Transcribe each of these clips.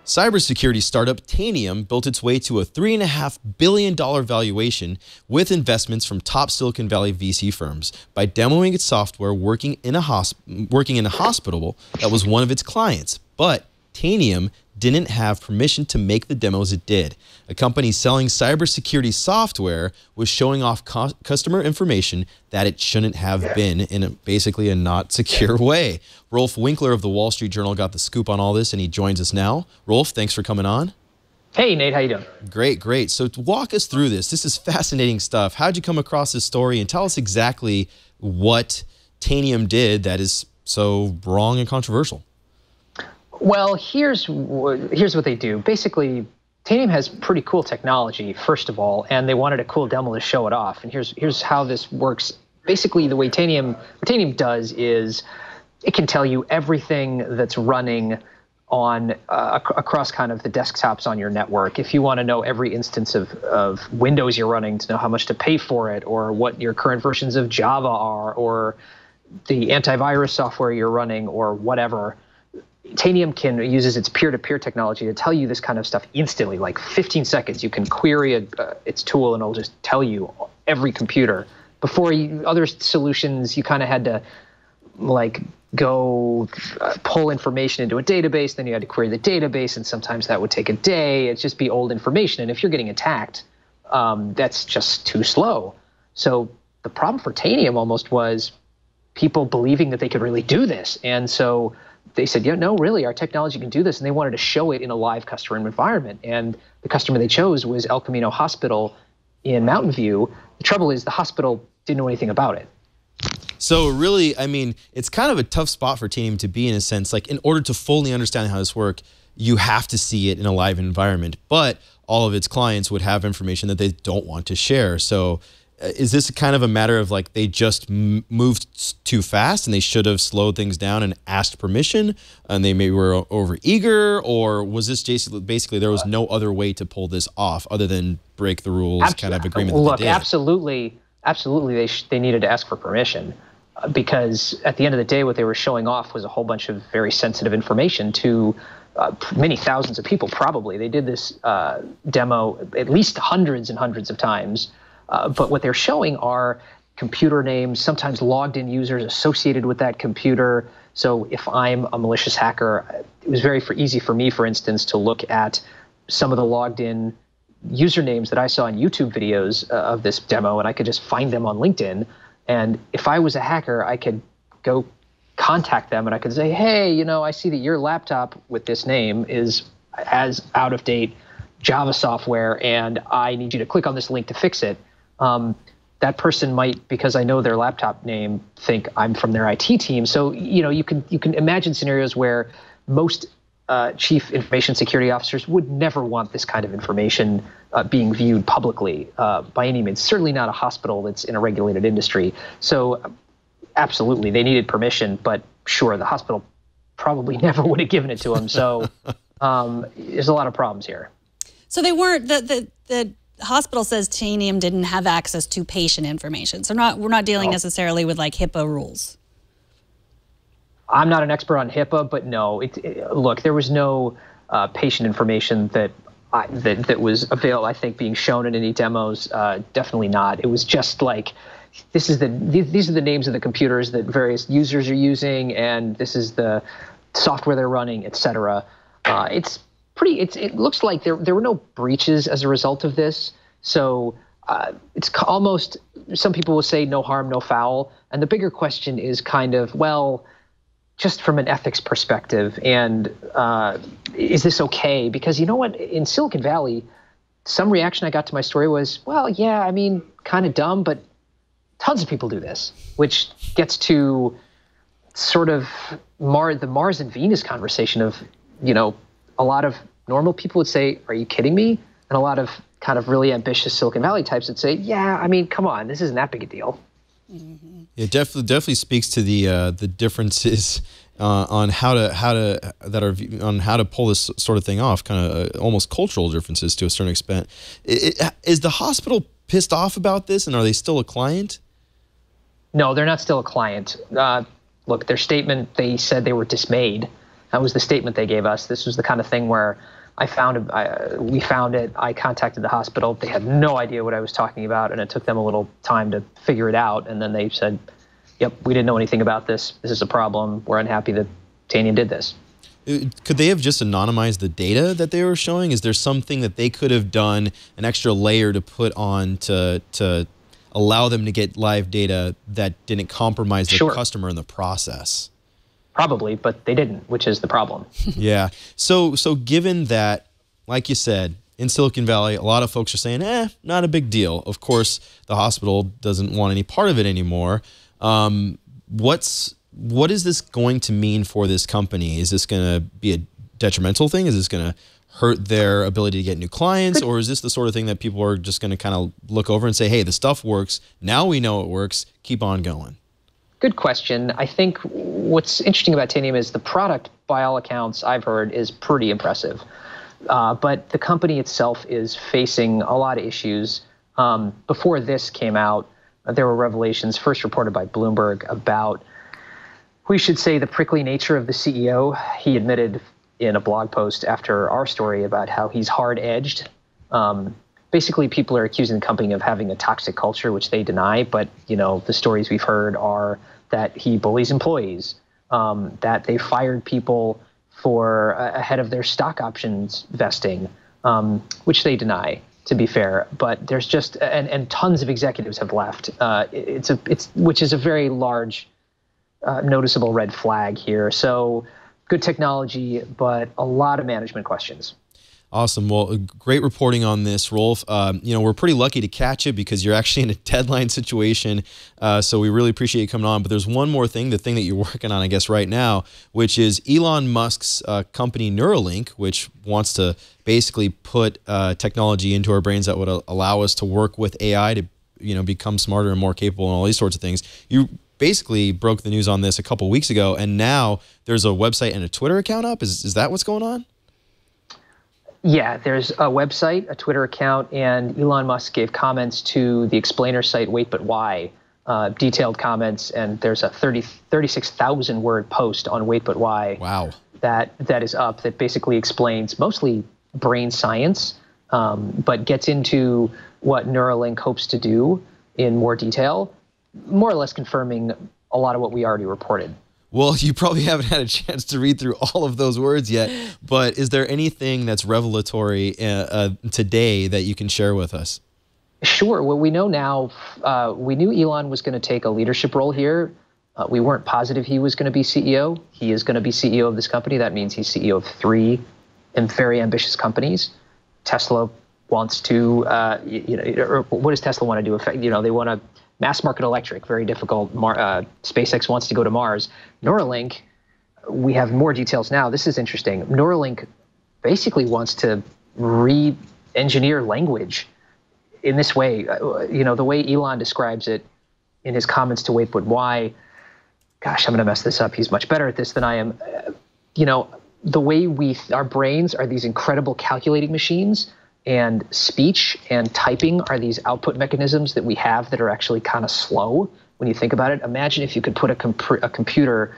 Cybersecurity startup Tanium built its way to a $3.5 billion valuation with investments from top Silicon Valley VC firms by demoing its software working in a hospital that was one of its clients. But Tanium didn't have permission to make the demos it did. A company selling cybersecurity software was showing off customer information that it shouldn't have been in basically a not secure way. Rolfe Winkler of the Wall Street Journal got the scoop on all this, and he joins us now. Rolfe, thanks for coming on. Hey, Nate, how you doing? Great, great. So walk us through this. This is fascinating stuff. How'd you come across this story, and tell us exactly what Tanium did that is so wrong and controversial. Well, here's what they do. Basically, Tanium has pretty cool technology, first of all, and they wanted a cool demo to show it off. And here's how this works. Basically, the way what Tanium does is it can tell you everything that's running on across kind of the desktops on your network. If you want to know every instance of Windows you're running, to know how much to pay for it, or what your current versions of Java are, or the antivirus software you're running, or whatever, Tanium uses its peer-to-peer technology to tell you this kind of stuff instantly, like 15 seconds. You can query its tool and it'll just tell you every computer. Before, other solutions, you kind of had to like go pull information into a database, then you had to query the database, and sometimes that would take a day. It'd just be old information, and if you're getting attacked, that's just too slow. So the problem for Tanium almost was people believing that they could really do this, and so they said, yeah, no, really, our technology can do this, and they wanted to show it in a live customer environment. And the customer they chose was El Camino Hospital in Mountain View. The trouble is the hospital didn't know anything about it. So really, I mean, it's kind of a tough spot for Tanium to be in a sense. Like, in order to fully understand how this works, you have to see it in a live environment. But all of its clients would have information that they don't want to share. So is this kind of a matter of like they just moved too fast and they should have slowed things down and asked permission, and they maybe were over eager? Or was this basically there was no other way to pull this off other than break the rules kind of agreement? Look, absolutely, they needed to ask for permission, because at the end of the day, what they were showing off was a whole bunch of very sensitive information to many thousands of people. Probably they did this demo at least hundreds and hundreds of times. But what they're showing are computer names, sometimes logged in users associated with that computer. So if I'm a malicious hacker, it was very easy for me, for instance, to look at some of the logged in usernames that I saw in YouTube videos of this demo, and I could just find them on LinkedIn. And if I was a hacker, I could go contact them and I could say, hey, you know, I see that your laptop with this name has out of date Java software, and I need you to click on this link to fix it. That person might, because I know their laptop name, think I'm from their IT team. So, you know, you can imagine scenarios where most chief information security officers would never want this kind of information being viewed publicly by any means. Certainly not a hospital that's in a regulated industry. So absolutely, they needed permission, but sure, the hospital probably never would have given it to them. So there's a lot of problems here. So they weren't, the hospital says Tanium didn't have access to patient information. So we're not dealing necessarily with like HIPAA rules. I'm not an expert on HIPAA, but no, look, there was no patient information that was available, I think, being shown in any demos. Definitely not. It was just like, these are the names of the computers that various users are using, and this is the software they're running, etc. It looks like there were no breaches as a result of this. So it's almost, some people will say no harm, no foul. And the bigger question is kind of, well, just from an ethics perspective, and is this okay? Because you know what, in Silicon Valley, some reaction I got to my story was, well, yeah, I mean, kind of dumb, but tons of people do this, which gets to sort of the Mars and Venus conversation of, you know, a lot of normal people would say, are you kidding me? And a lot of kind of really ambitious Silicon Valley types would say, yeah, I mean, come on, this isn't that big a deal. Mm-hmm. It definitely speaks to the differences on how to pull this sort of thing off, kind of almost cultural differences to a certain extent. Is the hospital pissed off about this, and are they still a client? No, they're not still a client. Look, their statement, they said they were dismayed. That was the statement they gave us. This was the kind of thing where we found it. I contacted the hospital. They had no idea what I was talking about, and it took them a little time to figure it out. And then they said, yep, we didn't know anything about this. This is a problem. We're unhappy that Tanium did this. Could they have just anonymized the data that they were showing? Is there something that they could have done, an extra layer to put on to allow them to get live data that didn't compromise the customer in the process? Probably, but they didn't, which is the problem. Yeah. So given that, like you said, in Silicon Valley, a lot of folks are saying, not a big deal. Of course, the hospital doesn't want any part of it anymore. What is this going to mean for this company? Is this going to be a detrimental thing? Is this going to hurt their ability to get new clients? Or is this the sort of thing that people are just going to kind of look over and say, hey, the stuff works. Now we know it works. Keep on going. Good question. I think what's interesting about Tanium is the product, by all accounts I've heard, is pretty impressive. But the company itself is facing a lot of issues. Before this came out, there were revelations first reported by Bloomberg about, we should say, the prickly nature of the CEO. He admitted in a blog post after our story about how he's hard-edged. Basically, people are accusing the company of having a toxic culture, which they deny. But, the stories we've heard are that he bullies employees, that they fired people for ahead of their stock options vesting, which they deny, to be fair. But there's just, and tons of executives have left. Which is a very large, noticeable red flag here. So good technology, but a lot of management questions. Awesome. Well, great reporting on this, Rolfe. We're pretty lucky to catch you because you're actually in a deadline situation. So we really appreciate you coming on. But there's one more thing, the thing that you're working on, I guess, right now, which is Elon Musk's company Neurallink, which wants to basically put technology into our brains that would allow us to work with AI to, become smarter and more capable and all these sorts of things. You basically broke the news on this a couple weeks ago, and now there's a website and a Twitter account up. Is that what's going on? Yeah, there's a website, a Twitter account, and Elon Musk gave comments to the explainer site Wait But Why, detailed comments, and there's a 36,000 word post on Wait But Why. Wow. That is up, that basically explains mostly brain science, but gets into what Neuralink hopes to do in more detail, more or less confirming a lot of what we already reported. Well, you probably haven't had a chance to read through all of those words yet, but is there anything that's revelatory today that you can share with us? Sure. Well, we know now, we knew Elon was going to take a leadership role here. We weren't positive he was going to be CEO. He is going to be CEO of this company. That means he's CEO of 3 very ambitious companies. Tesla wants to, what does Tesla want to do? They want to mass market electric, very difficult. SpaceX wants to go to Mars. Neuralink, we have more details now. This is interesting. Neuralink basically wants to re-engineer language in this way. The way Elon describes it in his comments to Wait But Why, gosh, I'm going to mess this up. He's much better at this than I am. The way our brains are these incredible calculating machines, and speech and typing are these output mechanisms that we have that are actually kind of slow when you think about it. Imagine if you could put a computer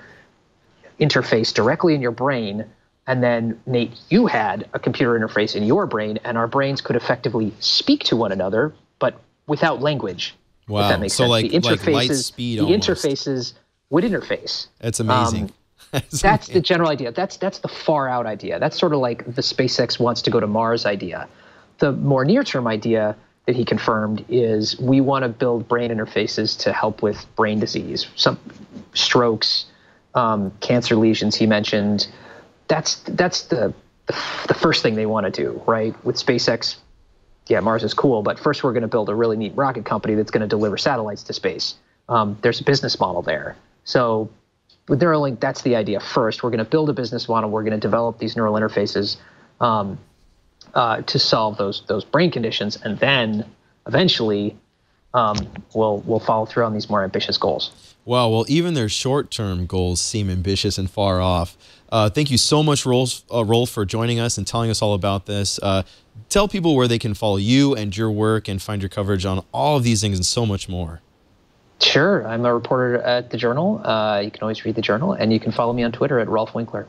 interface directly in your brain, and then, Nate, you had a computer interface in your brain, and our brains could effectively speak to one another, but without language. Wow. If that makes sense. Like light speed almost. Interfaces would interface. That's amazing. That's the general idea. That's the far out idea. That's sort of like the SpaceX wants to go to Mars idea. The more near-term idea that he confirmed is we want to build brain interfaces to help with brain disease, some strokes, cancer lesions he mentioned. That's the first thing they want to do, right? With SpaceX, yeah, Mars is cool, but first we're going to build a really neat rocket company that's going to deliver satellites to space. There's a business model there. So with Neuralink, that's the idea. First, we're going to build a business model. We're going to develop these neural interfaces to solve those brain conditions, and then eventually we'll follow through on these more ambitious goals. Wow. Well, even their short-term goals seem ambitious and far off. Thank you so much, Rolfe, for joining us and telling us all about this. Tell people where they can follow you and your work and find your coverage on all of these things and so much more. Sure. I'm a reporter at The Journal. You can always read The Journal, and you can follow me on Twitter at Rolfe Winkler.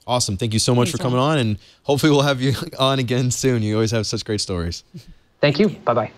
Awesome. Thank you so much for coming on, and hopefully we'll have you on again soon. You always have such great stories. Thank you. Bye-bye.